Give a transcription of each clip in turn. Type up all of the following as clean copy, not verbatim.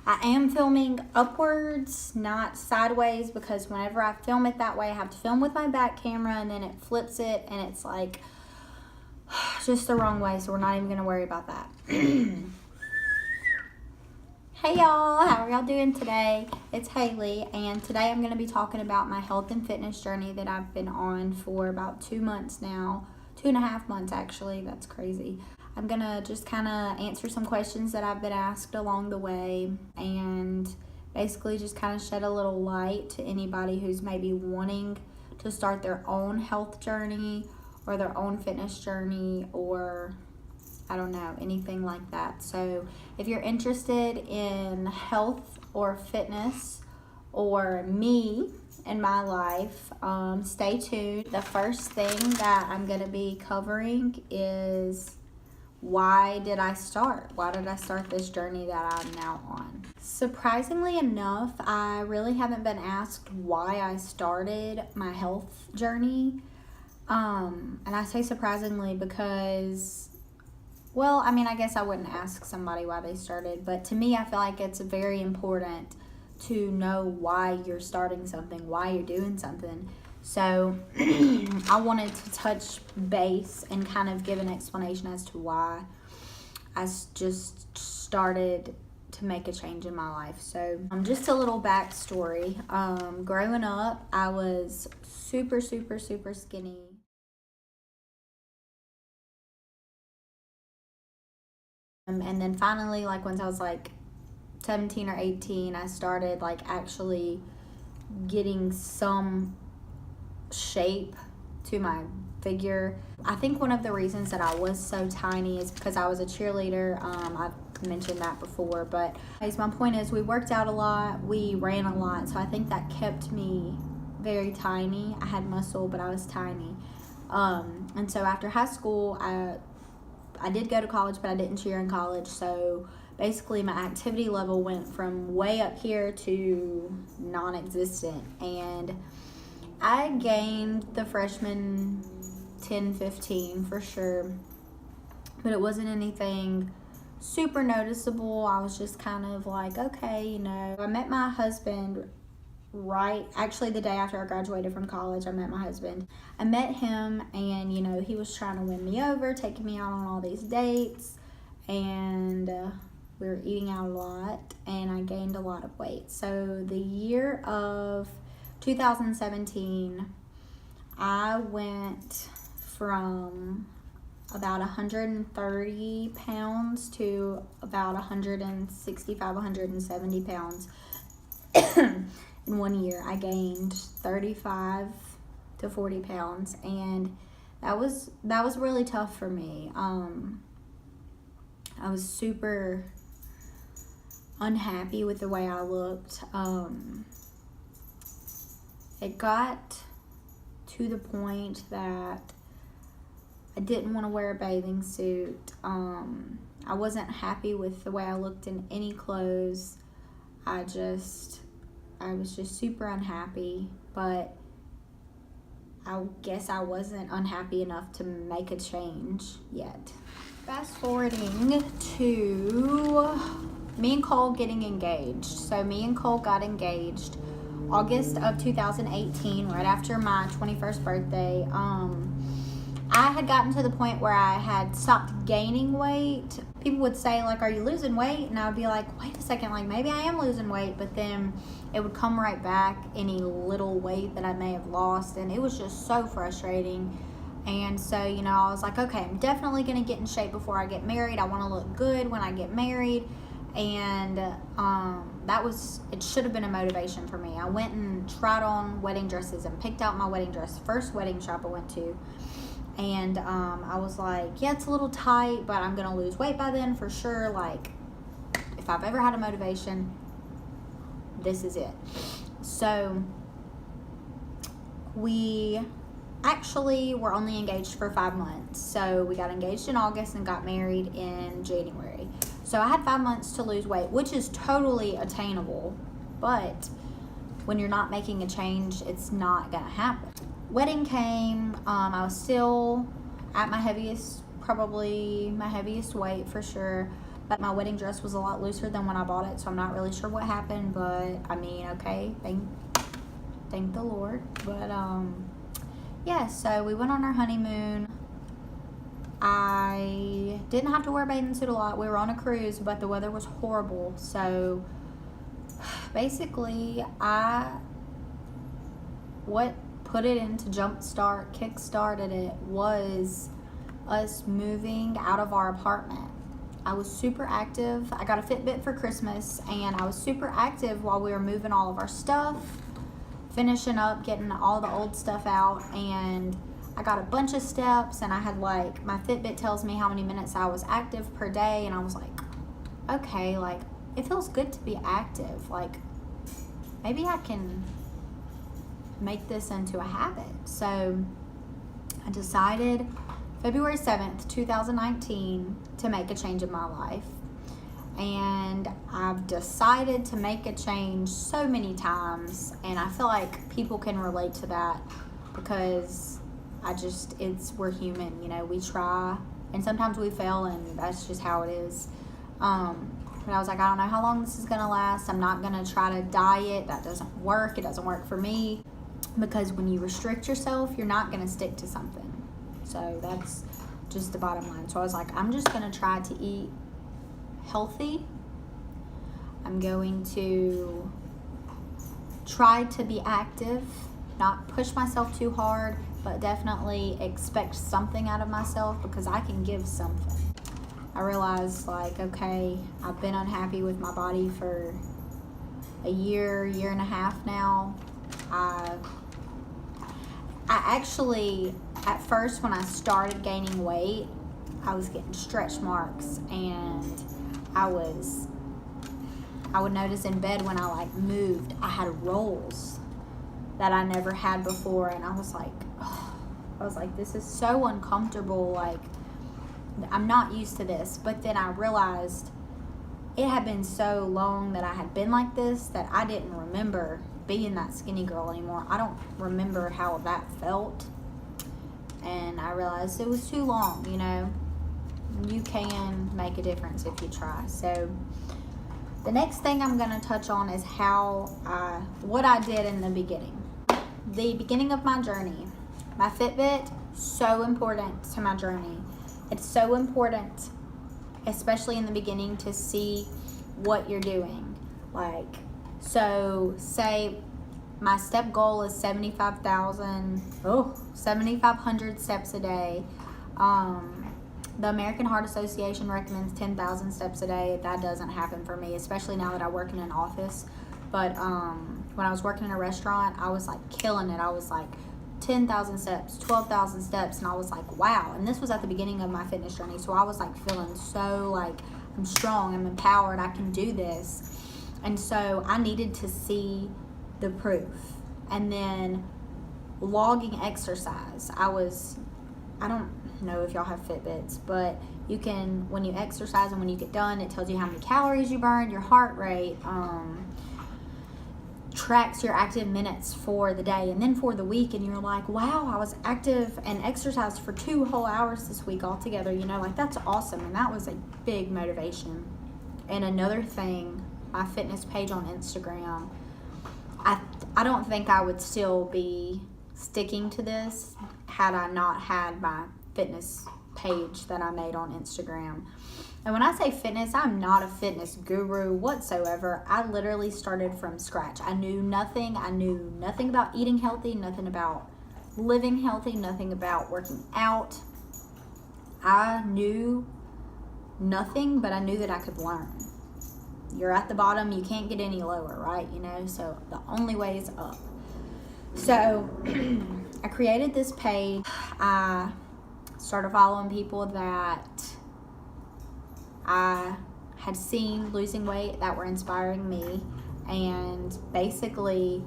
I am filming upwards, not sideways, because whenever I film it that way, I have to film with my back camera and then it flips it and it's like just the wrong way, so we're not even going to worry about that. Hey y'all, how are y'all doing today? It's Haley, and today I'm going to be talking about my health and fitness journey that I've been on for about 2 months now. 2.5 months actually, that's crazy. I'm going to just kind of answer some questions that I've been asked along the way and basically just kind of shed a little light to anybody who's maybe wanting to start their own health journey or their own fitness journey, or I don't know, anything like that. So if you're interested in health or fitness or me in my life, stay tuned. The first thing that I'm going to be covering is why did I start? Why did I start this journey that I'm now on? Surprisingly enough, I really haven't been asked why I started my health journey. And I say surprisingly because, well, I mean, I guess I wouldn't ask somebody why they started, but to me, I feel like it's very important to know why you're starting something, why you're doing something. So I wanted to touch base and kind of give an explanation as to why I just started to make a change in my life. So just a little backstory. Growing up, I was super skinny. And then finally, like once I was like 17 or 18, I started like actually getting some shape to my figure. I think one of the reasons that I was so tiny is because I was a cheerleader. I've mentioned that before, but anyways, my point is we worked out a lot, we ran a lot, so I think that kept me very tiny. I had muscle, but I was tiny. And so after high school, I did go to college, but I didn't cheer in college, so basically my activity level went from way up here to non-existent, and I gained the freshman 10-15 for sure, but it wasn't anything super noticeable. I was just kind of like, okay, you know. I met my husband actually the day after I graduated from college. I met my husband. I met him, and you know, he was trying to win me over, taking me out on all these dates, and we were eating out a lot, and I gained a lot of weight. So the year of 2017, I went from about 130 pounds to about 165, 170 pounds. In 1 year, I gained 35 to 40 pounds, and that was really tough for me. I was super unhappy with the way I looked. It got to the point that I didn't want to wear a bathing suit. I wasn't happy with the way I looked in any clothes. I was just super unhappy, but I guess I wasn't unhappy enough to make a change yet. Fast forwarding to me and Cole getting engaged. So me and Cole got engaged August of 2018, right after my 21st birthday. I had gotten to the point where I had stopped gaining weight. People would say, like, are you losing weight? And I would be like, wait a second, like, maybe I am losing weight. But then it would come right back, any little weight that I may have lost. And it was just so frustrating. And so, you know, I was like, okay, I'm definitely going to get in shape before I get married. I want to look good when I get married. And it should have been a motivation for me. I went and tried on wedding dresses and picked out my wedding dress. First wedding shop I went to. And I was like, yeah, it's a little tight, but I'm going to lose weight by then for sure. Like, if I've ever had a motivation, this is it. So we actually were only engaged for 5 months. So we got engaged in August and got married in January. So I had 5 months to lose weight, which is totally attainable. But when you're not making a change, it's not going to happen. Wedding came. I was still at my heaviest weight for sure. but my wedding dress was a lot looser than when I bought it, so I'm not really sure what happened, but I mean, okay, thank the Lord. But yeah, so we went on our honeymoon. I didn't have to wear a bathing suit a lot. We were on a cruise, but the weather was horrible. So basically, what put it into kick-started it was us moving out of our apartment. I was super active. I got a Fitbit for Christmas, and I was super active while we were moving all of our stuff, finishing up, getting all the old stuff out, and I got a bunch of steps, and I had like, my Fitbit tells me how many minutes I was active per day, and I was like, okay, like, it feels good to be active. Like, maybe I can make this into a habit. So I decided February 7th, 2019 to make a change in my life. And I've decided to make a change so many times, and I feel like people can relate to that because we're human, you know, we try and sometimes we fail, and that's just how it is. But I was like, I don't know how long this is gonna last. I'm not gonna try to diet. That doesn't work. It doesn't work for me, because when you restrict yourself, you're not gonna stick to something. So that's just the bottom line. So I was like, I'm just gonna try to eat healthy. I'm going to try to be active, not push myself too hard, but definitely expect something out of myself, because I can give something. I realized, like, okay, I've been unhappy with my body for a year and a half now. I actually, at first when I started gaining weight, I was getting stretch marks, and I would notice in bed when I like moved, I had rolls that I never had before, and I was like, this is so uncomfortable. Like, I'm not used to this. But then I realized it had been so long that I had been like this that I didn't remember being that skinny girl anymore. I don't remember how that felt. And I realized it was too long, you know. You can make a difference if you try. So the next thing I'm going to touch on is what I did in the beginning. The beginning of my journey. My Fitbit, so important to my journey. It's so important, especially in the beginning, to see what you're doing. Like, so say my step goal is 7,500 steps a day. The American Heart Association recommends 10,000 steps a day. That doesn't happen for me, especially now that I work in an office. But when I was working in a restaurant, I was like killing it. I was like 10,000 steps, 12,000 steps, and I was like, wow. And this was at the beginning of my fitness journey, so I was like feeling so like, I'm strong, I'm empowered, I can do this. And so I needed to see the proof. And then logging exercise. I don't know if y'all have Fitbits, but you can, when you exercise and when you get done, it tells you how many calories you burned, your heart rate, tracks your active minutes for the day and then for the week, and you're like, wow, I was active and exercised for 2 whole hours this week altogether, you know, like, that's awesome. And that was a big motivation. And another thing, my fitness page on Instagram, I don't think I would still be sticking to this had I not had my fitness page that I made on Instagram. And when I say fitness, I'm not a fitness guru whatsoever. I literally started from scratch. I knew nothing. I knew nothing about eating healthy, nothing about living healthy, nothing about working out. I knew nothing, but I knew that I could learn. You're at the bottom, you can't get any lower, right? You know, so the only way is up. So I created this page. I started following people that I had seen losing weight that were inspiring me, and basically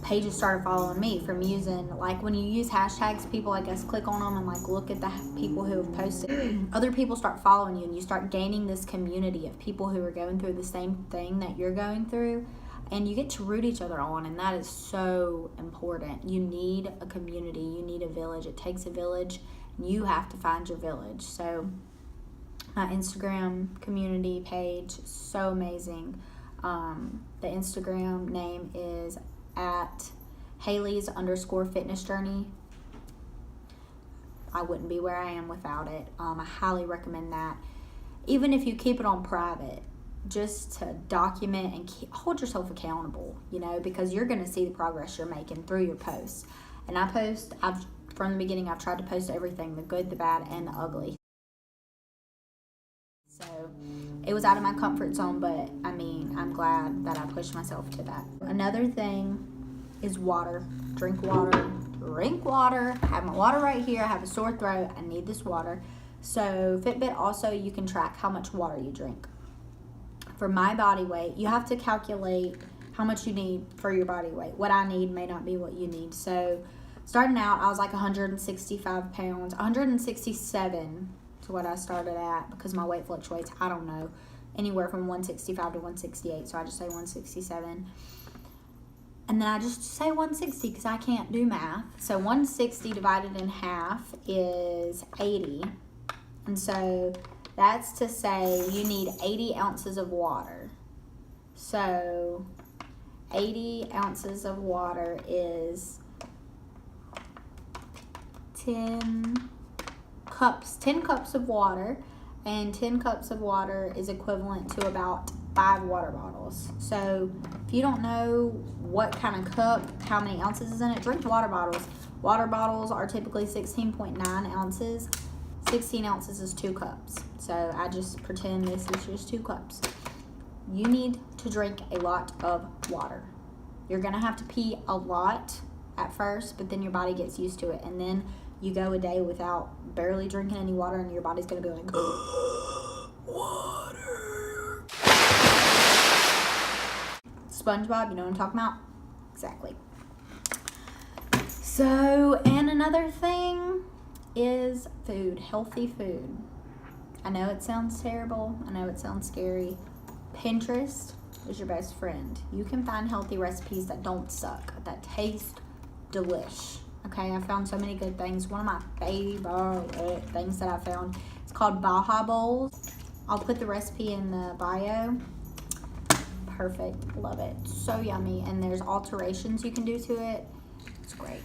pages started following me from using, like, when you use hashtags, people, I guess, click on them and like look at the people who have posted. Other people start following you, and you start gaining this community of people who are going through the same thing that you're going through, and you get to root each other on, and that is so important. You need a community, you need a village. It takes a village, and you have to find your village. So Instagram community page. So amazing. The Instagram name is at Haley's_fitness journey. I wouldn't be where I am without it. I highly recommend that. Even if you keep it on private, just to document and hold yourself accountable, you know, because you're going to see the progress you're making through your posts. And from the beginning, I've tried to post everything, the good, the bad, and the ugly. So it was out of my comfort zone, but I mean, I'm glad that I pushed myself to that. Another thing is water. Drink water. Drink water. I have my water right here. I have a sore throat. I need this water. So Fitbit also, you can track how much water you drink. For my body weight, you have to calculate how much you need for your body weight. What I need may not be what you need. So starting out, I was like 165 pounds, 167 to what I started at, because my weight fluctuates, I don't know, anywhere from 165 to 168. So I just say 167. And then I just say 160 because I can't do math. So 160 divided in half is 80. And so that's to say you need 80 ounces of water. So 80 ounces of water is 10 cups of water. And 10 cups of water is equivalent to about 5 water bottles. So if you don't know what kind of cup, how many ounces is in it, drink water bottles. Water bottles are typically 16.9 ounces. 16 ounces is 2 cups. So I just pretend this is just 2 cups. You need to drink a lot of water. You're gonna have to pee a lot at first, but then your body gets used to it. And then you go a day without barely drinking any water, and your body's gonna be like, water. SpongeBob, you know what I'm talking about? Exactly. So, and another thing is food, healthy food. I know it sounds terrible. I know it sounds scary. Pinterest is your best friend. You can find healthy recipes that don't suck, that taste delish. Okay, I found so many good things. One of my favorite things that I found, it's called Baja Bowls. I'll put the recipe in the bio. Perfect, love it. So yummy, and there's alterations you can do to it. It's great.